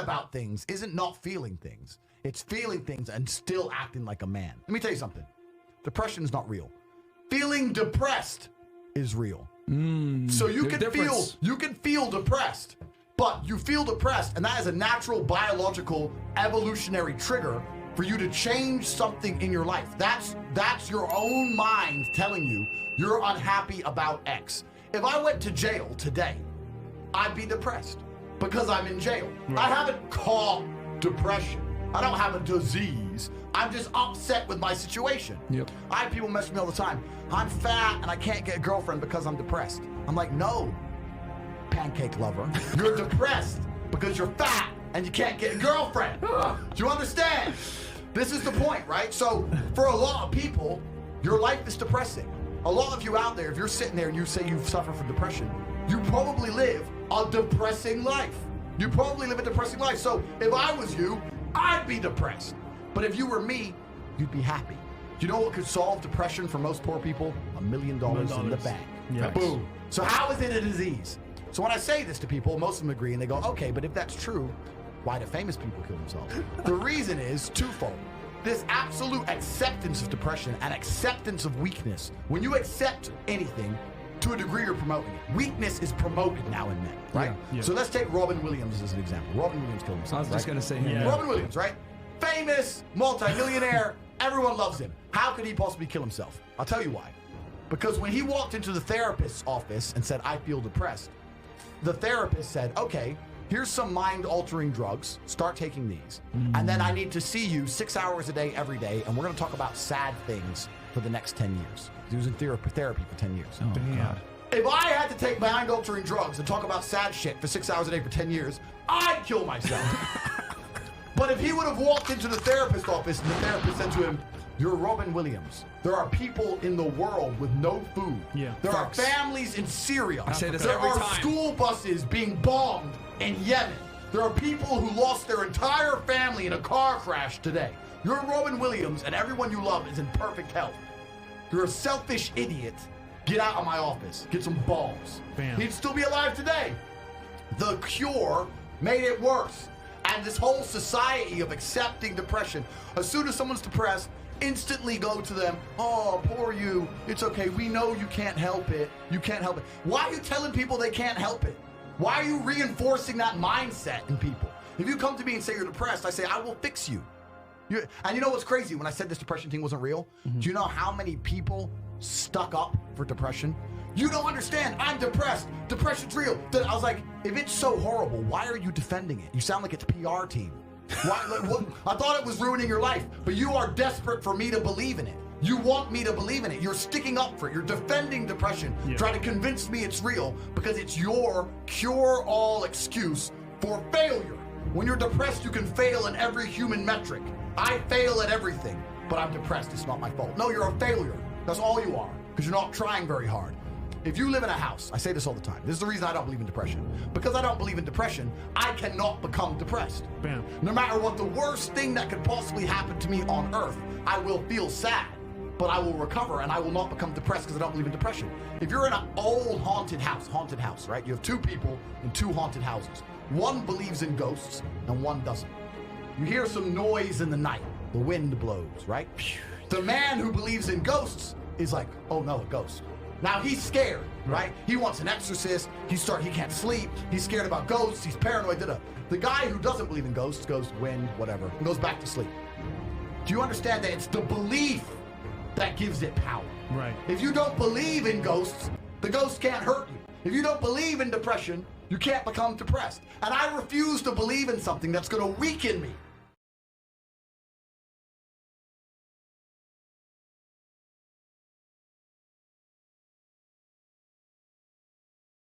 about things isn't not feeling things. It's feeling things and still acting like a man. Let me tell you something. Depression is not real. Feeling depressed is real. So you can feel depressed, but you feel depressed, and that is a natural biological evolutionary trigger for you to change something in your life. That's your own mind telling you you're unhappy about X. If I went to jail today, I'd be depressed because I'm in jail. Right. I haven't caught depression. I don't have a disease. I'm just upset with my situation. Yep. I have people mess with me all the time. I'm fat and I can't get a girlfriend because I'm depressed. I'm like, no, pancake lover. You're depressed because you're fat and you can't get a girlfriend. Do you understand? This is the point, right? So for a lot of people, your life is depressing. A lot of you out there, if you're sitting there and you say you suffer from depression, you probably live a depressing life. You probably live a depressing life. So if I was you, I'd be depressed. But if you were me, you'd be happy. Do you know what could solve depression for most poor people? $1 million in the bank. Yes. Boom. So how is it a disease? So when I say this to people, most of them agree and they go, okay, but if that's true, why do famous people kill themselves? The reason is twofold. This absolute acceptance of depression and acceptance of weakness. When you accept anything, to a degree you're promoting it. Weakness is promoted now in men, right? Yeah, yeah. So let's take Robin Williams as an example. Robin Williams killed himself. I was just going to say him. Yeah. Robin Williams, right? Famous, multi-millionaire, everyone loves him. How could he possibly kill himself? I'll tell you why. Because when he walked into the therapist's office and said, I feel depressed, the therapist said, okay, here's some mind-altering drugs. Start taking these. And then I need to see you 6 hours a day, every day, and we're going to talk about sad things for the next 10 years. He was in therapy for 10 years. Oh, God. If I had to take mind-altering drugs and talk about sad shit for 6 hours a day for 10 years, I'd kill myself. But if he would have walked into the therapist's office and the therapist said to him, you're Robin Williams. There are people in the world with no food. Yeah, there are families in Syria. I say this there every are time. School buses being bombed in Yemen. There are people who lost their entire family in a car crash today. You're Robin Williams and everyone you love is in perfect health. You're a selfish idiot. Get out of my office. Get some balls. Bam. He'd still be alive today. The cure made it worse. And this whole society of accepting depression, as soon as someone's depressed, instantly go to them, oh, poor you, it's okay, we know you can't help it, you can't help it. Why are you telling people they can't help it? Why are you reinforcing that mindset in people? If you come to me and say you're depressed, I say, I will fix you. And you know what's crazy? When I said this depression thing wasn't real, do you know how many people stuck up for depression? You don't understand, I'm depressed, depression's real. I was like, if it's so horrible, why are you defending it? You sound like it's PR team. Why, like, what? I thought it was ruining your life, but you are desperate for me to believe in it. You want me to believe in it. You're sticking up for it. You're defending depression, trying to convince me it's real because it's your cure-all excuse for failure. When you're depressed, you can fail in every human metric. I fail at everything, but I'm depressed. It's not my fault. No, you're a failure. That's all you are, because you're not trying very hard. If you live in a house, I say this all the time, this is the reason I don't believe in depression. Because I don't believe in depression, I cannot become depressed. Bam. No matter what the worst thing that could possibly happen to me on earth, I will feel sad, but I will recover and I will not become depressed because I don't believe in depression. If you're in an old haunted house, right? You have two people in two haunted houses. One believes in ghosts and one doesn't. You hear some noise in the night, the wind blows, right? The man who believes in ghosts is like, oh no, a ghost. Now he's scared, right? He wants an exorcist. He can't sleep. He's scared about ghosts. He's paranoid. The guy who doesn't believe in ghosts goes wind, whatever, and goes back to sleep. Do you understand that it's the belief that gives it power? Right. If you don't believe in ghosts, the ghost can't hurt you. If you don't believe in depression, you can't become depressed. And I refuse to believe in something that's going to weaken me.